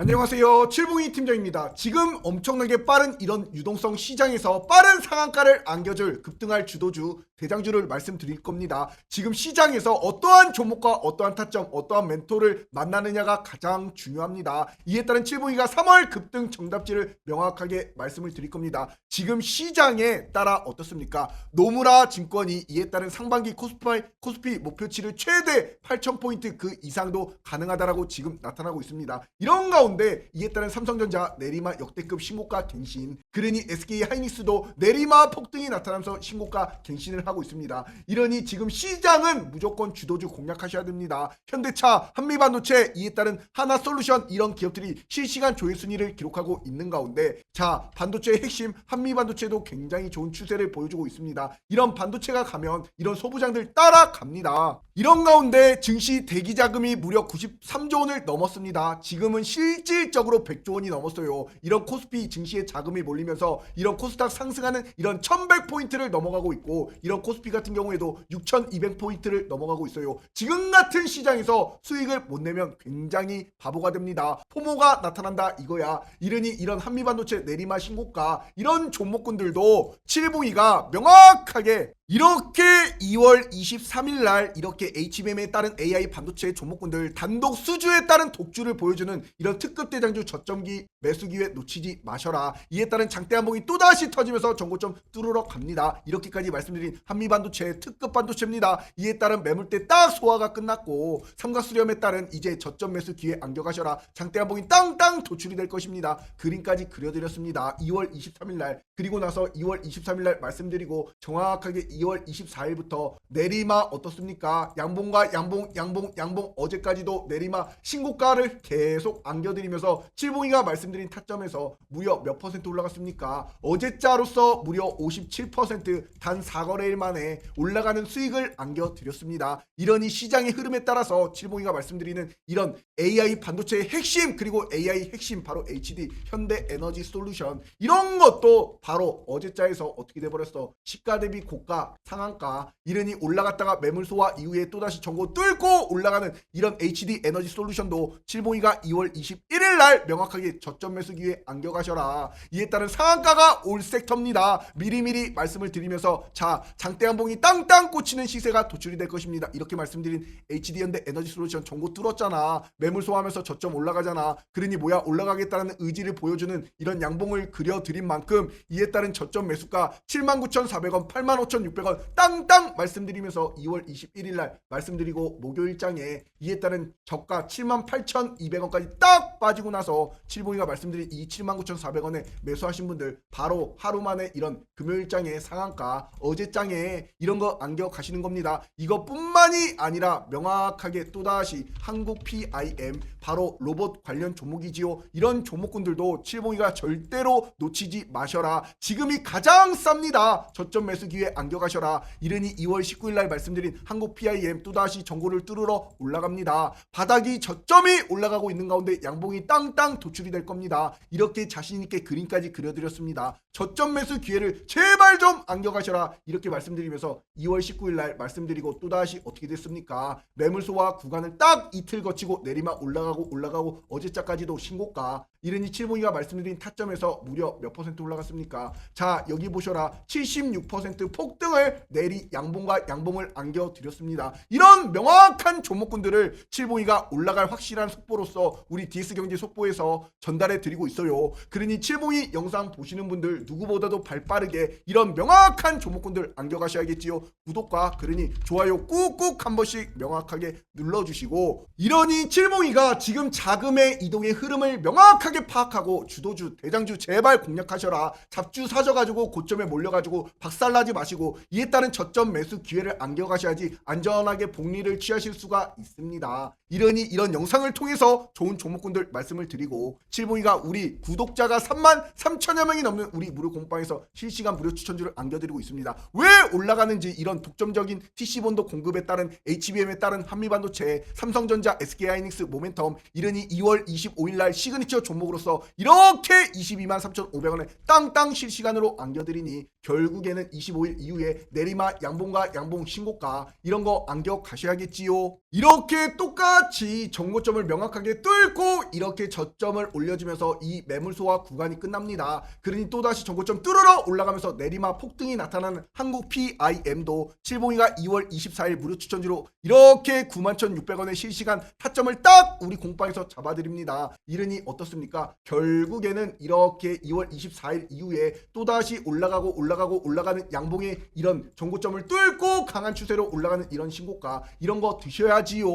안녕하세요. 칠봉이 팀장입니다. 지금 엄청나게 빠른 이런 유동성 시장에서 빠른 상한가를 안겨줄 급등할 주도주, 대장주를 말씀드릴 겁니다. 지금 시장에서 어떠한 종목과 어떠한 타점, 어떠한 멘토를 만나느냐가 가장 중요합니다. 이에 따른 칠봉이가 3월 급등 정답지를 명확하게 말씀을 드릴 겁니다. 지금 시장에 따라 어떻습니까? 노무라 증권이 이에 따른 상반기 코스피 목표치를 최대 8,000포인트 그 이상도 가능하다라고 지금 나타나고 있습니다. 이런 가운데 이에 따른 삼성전자 내리마 역대급 신고가 갱신, 그러니 SK 하이닉스도 내리마 폭등이 나타나면서 신고가 갱신을 하고 있습니다. 이러니 지금 시장은 무조건 주도주 공략하셔야 됩니다. 현대차, 한미반도체, 이에 따른 하나솔루션 이런 기업들이 실시간 조회 순위를 기록하고 있는 가운데 자, 반도체의 핵심 한미반도체도 굉장히 좋은 추세를 보여주고 있습니다. 이런 반도체가 가면 이런 소부장들 따라갑니다. 이런 가운데 증시 대기 자금이 무려 93조 원을 넘었습니다. 지금은 실질적으로 100조 원이 넘었어요. 이런 코스피 증시에 자금이 몰리면서 이런 코스닥 상승하는 이런 1100포인트를 넘어가고 있고, 이런 코스피 같은 경우에도 6200포인트를 넘어가고 있어요. 지금 같은 시장에서 수익을 못 내면 굉장히 바보가 됩니다. 포모가 나타난다 이거야. 이러니 이런 한미반도체 내리마 신고가 이런 종목군들도 칠봉이가 명확하게 이렇게 2월 23일 날 이렇게 HBM에 따른 AI 반도체 종목군들 단독 수주에 따른 독주를 보여주는 이런 특급 대장주 저점기 매수 기회 놓치지 마셔라. 이에 따른 장대 한봉이 또다시 터지면서 전고점 뚫으러 갑니다. 이렇게까지 말씀드린 한미반도체 특급 반도체입니다. 이에 따른 매물대 딱 소화가 끝났고 삼각수렴에 따른 이제 저점 매수 기회 안겨가셔라. 장대 한봉이 땅땅 도출이 될 것입니다. 그림까지 그려드렸습니다. 2월 23일 날, 그리고 나서 2월 23일 날 말씀드리고 정확하게 2월 24일부터 내리마 어떻습니까? 양봉과 양봉 어제까지도 내리마 신고가를 계속 안겨드리면서 칠봉이가 말씀드린 타점에서 무려 몇 퍼센트 올라갔습니까? 어제자로서 무려 57% 단 4거래일 만에 올라가는 수익을 안겨드렸습니다. 이러니 시장의 흐름에 따라서 칠봉이가 말씀드리는 이런 AI 반도체의 핵심, 그리고 AI 핵심 바로 HD 현대에너지 솔루션, 이런 것도 바로 어제자에서 어떻게 돼버렸어? 시가 대비 고가 상한가. 이러니 올라갔다가 매물 소화 이후에 또다시 전고 뚫고 올라가는 이런 HD 에너지 솔루션도 칠봉이가 2월 21일 날 명확하게 저점 매수 기회 안겨가셔라. 이에 따른 상한가가 올 섹터입니다. 미리미리 말씀을 드리면서 자, 장대 한봉이 땅땅 꽂히는 시세가 도출이 될 것입니다. 이렇게 말씀드린 HD 현대 에너지 솔루션 전고 뚫었잖아. 매물 소화하면서 저점 올라가잖아. 그러니 뭐야, 올라가겠다는 의지를 보여주는 이런 양봉을 그려드린 만큼 이에 따른 저점 매수가 79,400원, 85,600원 땅땅 말씀드리면서 2월 21일 날 말씀드리고 목요일장에 이에 따른 저가 78,200원까지 딱 빠지고 나서 칠봉이가 말씀드린 이 79,400원에 매수하신 분들 바로 하루 만에 이런 금요일장에 상한가, 어제장에 이런 거 안겨 가시는 겁니다. 이것뿐만이 아니라 명확하게 또다시 한국 PIM 바로 로봇 관련 종목이지요. 이런 종목군들도 칠봉이가 절대로 놓치지 마셔라. 지금이 가장 쌉니다. 저점 매수 기회 안겨가셔라. 이르니 2월 19일 날 말씀드린 한국 PIM 또다시 전고를 뚫으러 올라갑니다. 바닥이 저점이 올라가고 있는 가운데 양봉이 땅땅 도출이 될 겁니다. 이렇게 자신있게 그림까지 그려드렸습니다. 저점 매수 기회를 제발 좀 안겨가셔라. 이렇게 말씀드리면서 2월 19일 날 말씀드리고 또다시 어떻게 됐습니까? 매물 소화 구간을 딱 이틀 거치고 내리막 올라가고 어제자까지도 신고가. 이르니 칠봉이가 말씀드린 타점에서 무려 몇 퍼센트 올라갔습니까? 자, 여기 보셔라. 76% 폭등을 내리 양봉과 양봉을 안겨드렸습니다. 이런 명확한 종목군들을 칠봉이가 올라갈 확실한 속보로서 우리 DS경제 속보에서 전달해 드리고 있어요. 그러니 칠봉이 영상 보시는 분들 누구보다도 발빠르게 이런 명확한 종목군들 안겨가셔야겠지요. 구독과 그러니 좋아요 꾹꾹 한 번씩 명확하게 눌러주시고, 이러니 칠봉이가 지금 자금의 이동의 흐름을 명확하게 파악하고 주도주 대장주 제발 공략하셔라. 잡주 사셔가지고 고점에 몰려가지고 박살나지 마시고 이에 따른 저점 매수 기회를 안겨가셔야지 안전하게 복리를 취하실 수가 있습니다. 이러니 이런 영상을 통해서 좋은 종목군들 말씀을 드리고, 칠봉이가 우리 구독자가 33,000여 명이 넘는 우리 무료 공방에서 실시간 무료 추천주를 안겨드리고 있습니다. 왜 올라가는지 이런 독점적인 TC본도 공급에 따른 HBM에 따른 한미반도체, 삼성전자, SK하이닉스, 모멘텀, 이러니 2월 25일 날 시그니처 종목으로서 이렇게 223,500원에 땅땅 실시간으로 안겨드리니 결국에는 25일 이후에 내리막 양봉과 양봉 신고가 이런 거 안겨 가셔야겠지요. 이렇게 똑같이 정고점을 명확하게 뚫고 이렇게 저점을 올려주면서 이 매물소화 구간이 끝납니다. 그러니 또다시 정고점 뚫으러 올라가면서 내리막 폭등이 나타나는 한국 PIM도 칠봉이가 2월 24일 무료 추천주로 이렇게 91,600원의 실시간 타점을 딱 우리 공방에서 잡아드립니다. 이러니 어떻습니까? 결국에는 이렇게 2월 24일 이후에 또다시 올라가는 양봉의 이런 정고점을 뚫고 강한 추세로 올라가는 이런 신고가, 이런 거 드셔야지요.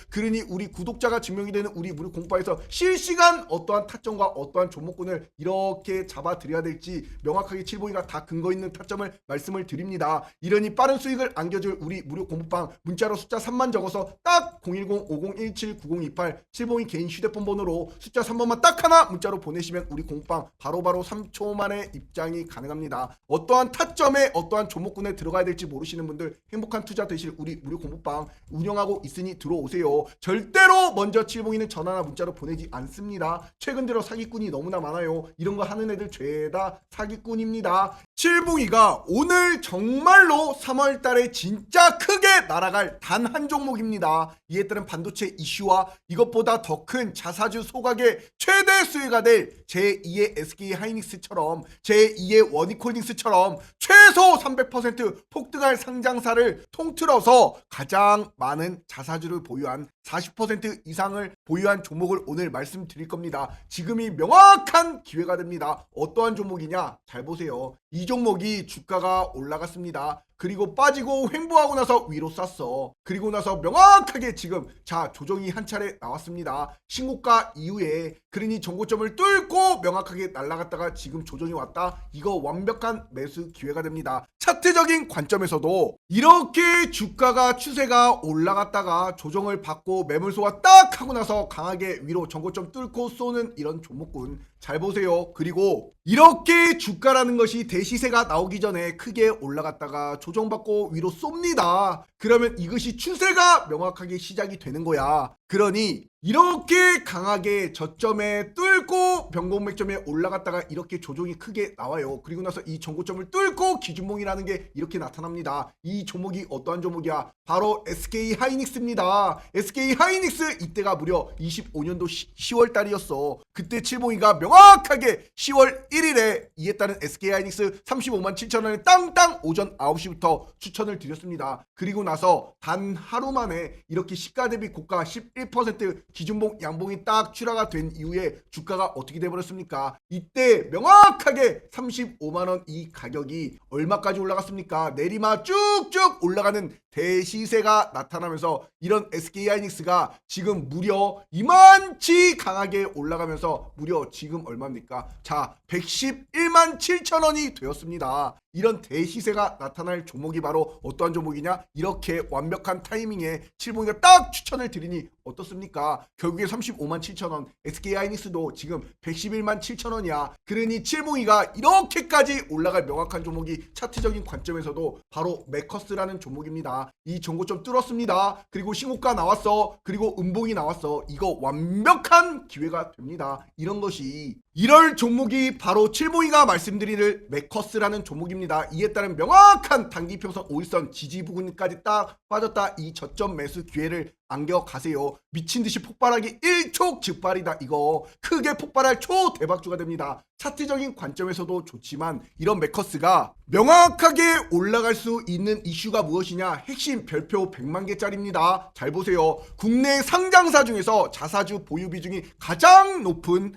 그러니 우리 구독자가 증명이 되는 우리 무료 공방에서 실시간 어떠한 타점과 어떠한 종목군을 이렇게 잡아드려야 될지 명확하게 칠봉이가 다 근거 있는 타점을 말씀을 드립니다. 이러니 빠른 수익을 안겨줄 우리 무료 공부방 문자로 숫자 3만 적어서 딱 010-5017-9028 칠봉이 개인 휴대폰 번호로 숫자 3번만 딱 하나 문자로 보내시면 우리 공부방 바로바로 3초 만에 입장이 가능합니다. 어떠한 타점에 어떠한 종목군에 들어가야 될지 모르시는 분들, 행복한 투자 되실 우리 무료 공부방 운영하고 있으니 들어오세요. 절대로 먼저 칠봉이는 전화나 문자로 보내지 않습니다. 최근 들어 사기꾼이 너무나 많아요. 이런 거 하는 애들 죄다 사기꾼입니다. 칠봉이가 오늘 정말로 3월 달에 진짜 크게 날아갈 단 한 종목입니다. 이에 따른 반도체 이슈와 이것보다 더 큰 자사주 소각의 최대 수혜가 될 제2의 SK 하이닉스처럼 제2의 원익홀딩스처럼 최소 300% 폭등할 상장사를 통틀어서 가장 많은 자사주를 보유한 40% 이상을 보유한 종목을 오늘 말씀드릴 겁니다. 지금이 명확한 기회가 됩니다. 어떠한 종목이냐? 잘 보세요. 이 종목이 주가가 올라갔습니다. 그리고 빠지고 횡보하고 나서 위로 쐈어. 그리고 나서 명확하게 지금 자 조정이 한 차례 나왔습니다. 신고가 이후에 그러니 정고점을 뚫고 명확하게 날아갔다가 지금 조정이 왔다. 이거 완벽한 매수 기회가 됩니다. 차트적인 관점에서도 이렇게 주가가 추세가 올라갔다가 조정을 받고 매물소화 딱 하고 나서 강하게 위로 정고점 뚫고 쏘는 이런 종목군 잘 보세요. 그리고 이렇게 주가라는 것이 대시세가 나오기 전에 크게 올라갔다가 조정받고 위로 쏩니다. 그러면 이것이 추세가 명확하게 시작이 되는 거야. 그러니 이렇게 강하게 저점에 뚫고 변곡맥점에 올라갔다가 이렇게 조정이 크게 나와요. 그리고 나서 이 정고점을 뚫고 기준봉이라는 게 이렇게 나타납니다. 이 종목이 어떠한 종목이야? 바로 SK 하이닉스입니다. SK 하이닉스 이때가 무려 25년도 10월 달이었어. 그때 칠봉이가 명확하게 10월 1일에 이에 따른 SK 하이닉스 35만 7천원에 땅땅 오전 9시부터 추천을 드렸습니다. 그리고 나서 단 하루 만에 이렇게 시가 대비 고가 11% 기준봉 양봉이 딱 출하가 된 이후에 주가가 어떻게 돼버렸습니까? 이때 명확하게 35만원 이 가격이 얼마까지 올라갔습니까? 내리막 쭉쭉 올라가는 대시세가 나타나면서 이런 SK 하이닉스가 지금 무려 이만치 강하게 올라가면서 무려 지금 얼마입니까? 자 111만 7천원이 되었습니다. 이런 대시세가 나타날 종목이 바로 어떠한 종목이냐? 이렇게 완벽한 타이밍에 칠봉이가 딱 추천을 드리니 어떻습니까? 결국에 35만 7천원, SK 하이닉스도 지금 111만 7천원이야. 그러니 칠봉이가 이렇게까지 올라갈 명확한 종목이 차트적인 관점에서도 바로 메커스라는 종목입니다. 이 정고점 뚫었습니다. 그리고 신고가 나왔어. 그리고 음봉이 나왔어. 이거 완벽한 기회가 됩니다. 이런 것이 이럴 종목이 바로 칠봉이가 말씀드릴 메커스라는 종목입니다. 이에 따른 명확한 단기평선 5일선 지지 부근까지 딱 빠졌다. 이 저점 매수 기회를 안겨가세요. 미친듯이 폭발하기 일촉즉발이다. 이거 크게 폭발할 초대박주가 됩니다. 차트적인 관점에서도 좋지만 이런 메커스가 명확하게 올라갈 수 있는 이슈가 무엇이냐? 핵심 별표 100만 개짜리입니다. 잘 보세요. 국내 상장사 중에서 자사주 보유 비중이 가장 높은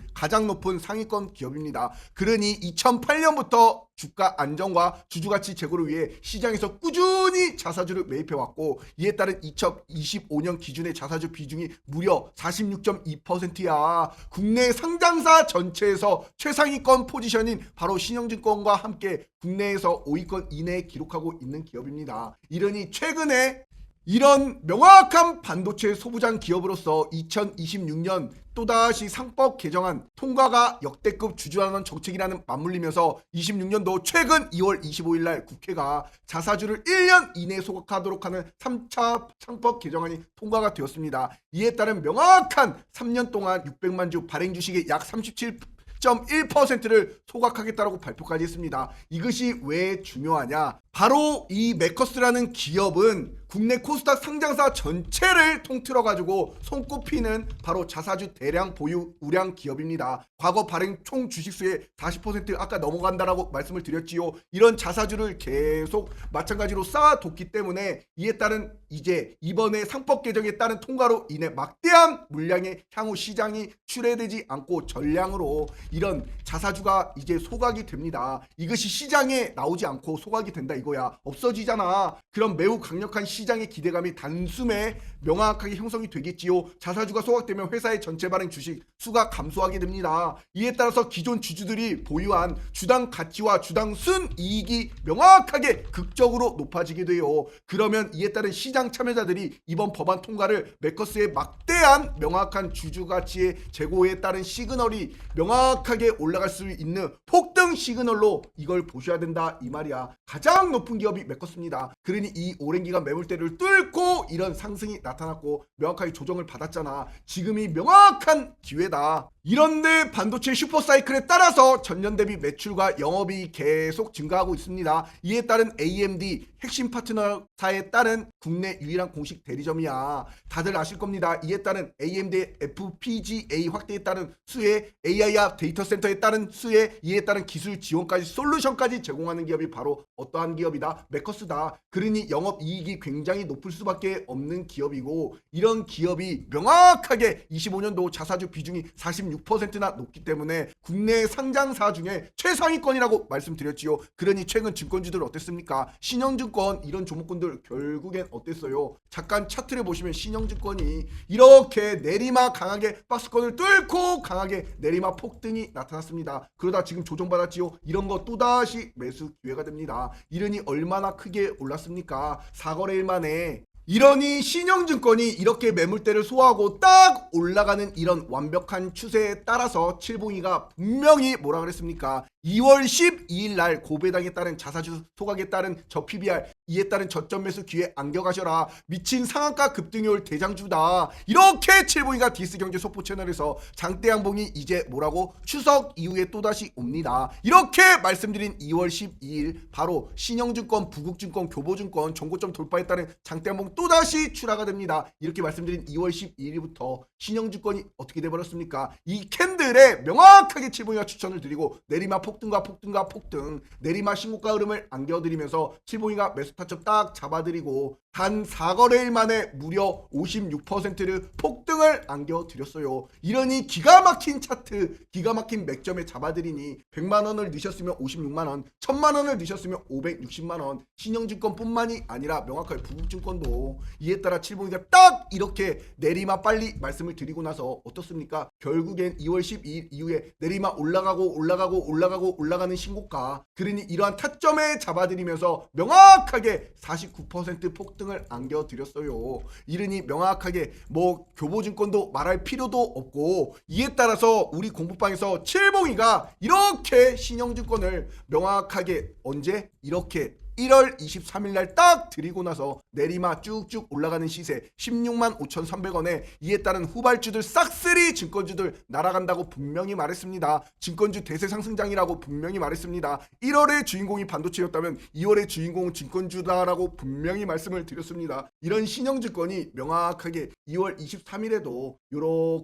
상위권 기업입니다. 그러니 2008년부터 주가 안정과 주주가치 제고를 위해 시장에서 꾸준히 자사주를 매입해왔고 이에 따른 2025년 기준의 자사주 비중이 무려 46.2%야. 국내 상장사 전체에서 최상위권 포지션인 바로 신영증권과 함께 국내에서 5위권 이내에 기록하고 있는 기업입니다. 이러니 최근에 이런 명확한 반도체 소부장 기업으로서 2026년 또다시 상법 개정안 통과가 역대급 주주환원 정책이라는 맞물리면서 26년도 최근 2월 25일 날 국회가 자사주를 1년 이내에 소각하도록 하는 3차 상법 개정안이 통과가 되었습니다. 이에 따른 명확한 3년 동안 600만 주 발행 주식의 약 37.1%를 소각하겠다고 발표까지 했습니다. 이것이 왜 중요하냐? 바로 이 메커스라는 기업은 국내 코스닥 상장사 전체를 통틀어가지고 손꼽히는 바로 자사주 대량 보유 우량 기업입니다. 과거 발행 총 주식수의 40% 아까 넘어간다라고 말씀을 드렸지요. 이런 자사주를 계속 마찬가지로 쌓아뒀기 때문에 이에 따른 이제 이번에 상법 개정에 따른 통과로 인해 막대한 물량의 향후 시장이 출회되지 않고 전량으로 이런 자사주가 이제 소각이 됩니다. 이것이 시장에 나오지 않고 소각이 된다 이거야. 없어지잖아. 그럼 매우 강력한 시장의 기대감이 단숨에 명확하게 형성이 되겠지요. 자사주가 소각되면 회사의 전체 발행 주식 수가 감소하게 됩니다. 이에 따라서 기존 주주들이 보유한 주당 가치와 주당 순이익이 명확하게 극적으로 높아지게 돼요. 그러면 이에 따른 시장 참여자들이 이번 법안 통과를 매커스의 막대한 명확한 주주 가치의 제고에 따른 시그널이 명확하게 올라갈 수 있는 폭등 시그널로 이걸 보셔야 된다 이 말이야. 가장 높은 기업이 매커스입니다. 그러니 이 오랜 기간 매물대를 뚫고 이런 상승이 나타났고 명확하게 조정을 받았잖아. 지금이 명확한 기회다. 이런데 반도체 슈퍼사이클에 따라서 전년 대비 매출과 영업이익이 계속 증가하고 있습니다. 이에 따른 AMD 핵심 파트너사에 따른 국내 유일한 공식 대리점이야. 다들 아실 겁니다. 이에 따른 AMD FPGA 확대에 따른 수혜, AI와 데이터 센터에 따른 수혜, 이에 따른 기술 지원까지 솔루션까지 제공하는 기업이 바로 어떠한 기업이다? 매커스다. 그러니 영업이익이 굉장히 높을 수밖에 없는 기업이고 이런 기업이 명확하게 25년도 자사주 비중이 46%나 높기 때문에 국내 상장사 중에 최상위권이라고 말씀드렸지요. 그러니 최근 증권주들 어땠습니까? 신영증권 이런 종목군들 결국엔 어땠어요? 잠깐 차트를 보시면 신영증권이 이렇게 내리막 강하게 박스권을 뚫고 강하게 내리막 폭등이 나타났습니다. 그러다 지금 조정받았지요. 이런 거 또다시 매수 기회가 됩니다. 이러니 얼마나 크게 올랐습니까? 4거래일 만에. 이러니 신영증권이 이렇게 매물대를 소화하고 딱 올라가는 이런 완벽한 추세에 따라서 칠봉이가 분명히 뭐라 그랬습니까? 2월 12일 날 고배당에 따른 자사주 소각에 따른 저 PBR 이에 따른 저점 매수 기회 안겨가셔라. 미친 상한가 급등이 올 대장주다. 이렇게 칠봉이가 디스경제 속보 채널에서 장대양봉이 이제 뭐라고 추석 이후에 또다시 옵니다. 이렇게 말씀드린 2월 12일 바로 신영증권, 부국증권, 교보증권 정고점 돌파에 따른 장대양봉 또다시 출하가 됩니다. 이렇게 말씀드린 2월 12일부터 신영증권이 어떻게 돼버렸습니까? 이 캔들에 명확하게 칠봉이가 추천을 드리고 내리막 폭등과 폭등과 폭등 내리막 신고가 흐름을 안겨드리면서 칠봉이가 매수 타점 딱 잡아드리고 단 4거래일 만에 무려 56%를 폭등을 안겨드렸어요. 이러니 기가 막힌 차트 기가 막힌 맥점에 잡아드리니 100만원을 넣으셨으면 56만원 1000만원을 넣으셨으면 560만원 신영증권뿐만이 아니라 명확하게 부국증권도 이에 따라 칠봉이가 딱 이렇게 내리막 빨리 말씀을 드리고 나서 어떻습니까? 결국엔 2월 12일 이후에 내리막 올라가는 신고가 그러니 이러한 타점에 잡아드리면서 명확하게 49% 폭등을 안겨드렸어요. 이러니 명확하게 뭐 교보증권도 말할 필요도 없고 이에 따라서 우리 공부방에서 칠봉이가 이렇게 신영증권을 명확하게 언제 이렇게 1월 23일 날 딱 드리고 나서 내리막 쭉쭉 올라가는 시세 16만 5,300원에 이에 따른 후발주들 싹쓸이 증권주들 날아간다고 분명히 말했습니다. 증권주 대세 상승장이라고 분명히 말했습니다. 1월의 주인공이 반도체였다면 2월의 주인공은 증권주다라고 분명히 말씀을 드렸습니다. 이런 신영증권이 명확하게 2월 23일에도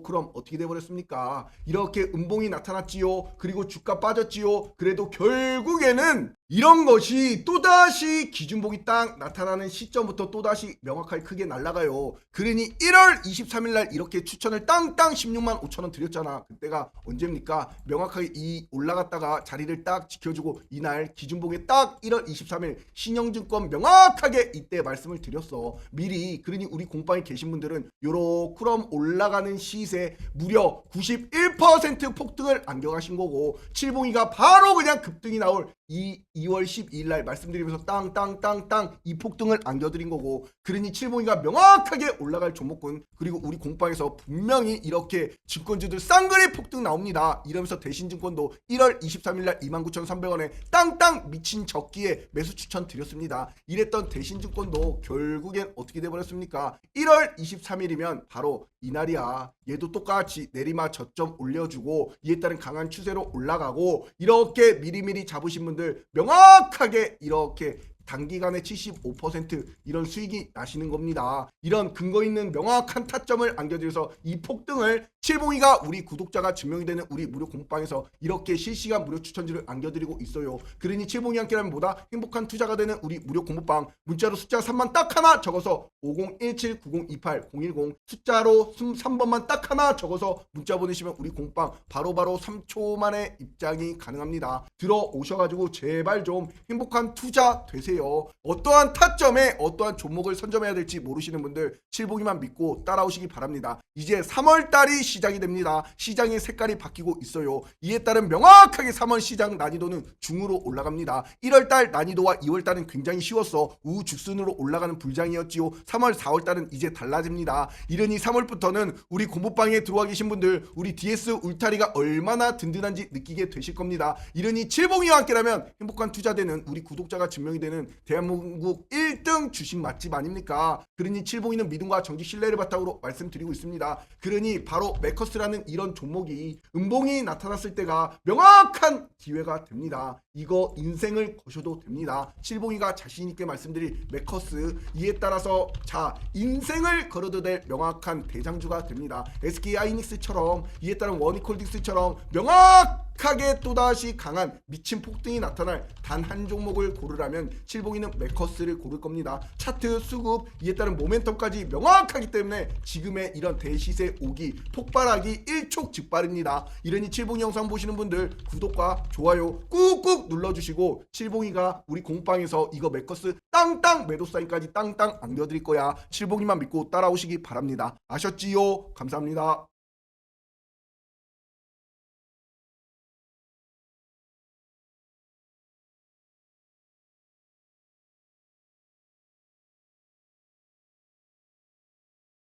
그럼 어떻게 돼버렸습니까? 이렇게 음봉이 나타났지요. 그리고 주가 빠졌지요. 그래도 결국에는 이런 것이 또다시 기준봉이 딱 나타나는 시점부터 또다시 명확하게 크게 날아가요. 그러니 1월 23일 날 이렇게 추천을 땅땅 16만 5천원 드렸잖아. 그때가 언제입니까? 명확하게 이 올라갔다가 자리를 딱 지켜주고 이날 기준봉에 딱 1월 23일 신영증권 명확하게 이때 말씀을 드렸어. 미리. 그러니 우리 공방에 계신 분들은 요렇게 올라가는 시세 무려 91% 폭등을 안겨가신 거고 칠봉이가 바로 그냥 급등이 나올 2월 12일 날 말씀드리면서 땅땅땅땅 이 폭등을 안겨드린 거고 그러니 칠봉이가 명확하게 올라갈 종목군 그리고 우리 공방에서 분명히 이렇게 증권주들 쌍그리 폭등 나옵니다. 이러면서 대신증권도 1월 23일 날 29,300원에 땅땅 미친 적기에 매수 추천 드렸습니다. 이랬던 대신증권도 결국엔 어떻게 돼버렸습니까? 1월 23일이면 바로 이날이야. 얘도 똑같이 내리막 저점 올려주고 이에 따른 강한 추세로 올라가고 이렇게 미리미리 잡으신 분들 명확하게 이렇게 단기간에 75% 이런 수익이 나시는 겁니다. 이런 근거 있는 명확한 타점을 안겨드려서 이 폭등을 칠봉이가 우리 구독자가 증명이 되는 우리 무료 공방에서 이렇게 실시간 무료 추천지를 안겨드리고 있어요. 그러니 칠봉이 함께라면 보다 행복한 투자가 되는 우리 무료 공부방 문자로 숫자 3만 딱 하나 적어서 5017902810 숫자로 3번만 딱 하나 적어서 문자 보내시면 우리 공방 바로바로 3초 만에 입장이 가능합니다. 들어오셔가지고 제발 좀 행복한 투자 되세요. 어떠한 타점에 어떠한 종목을 선점해야 될지 모르시는 분들 칠봉이만 믿고 따라오시기 바랍니다. 이제 3월달이 시작이 됩니다. 시장의 색깔이 바뀌고 있어요. 이에 따른 명확하게 3월 시장 난이도는 중으로 올라갑니다. 1월달 난이도와 2월달은 굉장히 쉬웠어. 우죽순으로 올라가는 불장이었지요. 3월 4월달은 이제 달라집니다. 이러니 3월부터는 우리 공부방에 들어와 계신 분들 우리 DS 울타리가 얼마나 든든한지 느끼게 되실 겁니다. 이러니 칠봉이와 함께라면 행복한 투자되는 우리 구독자가 증명이 되는 대한민국 1등 주식 맛집 아닙니까? 그러니 칠봉이는 믿음과 정직 신뢰를 바탕으로 말씀드리고 있습니다. 그러니 바로 메커스라는 이런 종목이 음봉이 나타났을 때가 명확한 기회가 됩니다. 이거 인생을 거셔도 됩니다. 칠봉이가 자신있게 말씀드릴 메커스 이에 따라서 자 인생을 걸어도 될 명확한 대장주가 됩니다. SK하이닉스처럼 이에 따른 원이콜딩스처럼 명확하게 또다시 강한 미친 폭등이 나타날 단 한 종목을 고르라면 칠봉이는 메커스를 고를 겁니다. 차트, 수급, 이에 따른 모멘텀까지 명확하기 때문에 지금의 이런 대시세 오기, 폭발하기 일촉즉발입니다. 이러니 칠봉이 영상 보시는 분들 구독과 좋아요 꾹꾹 눌러주시고 칠봉이가 우리 공방에서 이거 메커스 땅땅 매도 사인까지 땅땅 안겨드릴 거야. 칠봉이만 믿고 따라오시기 바랍니다. 아셨지요? 감사합니다.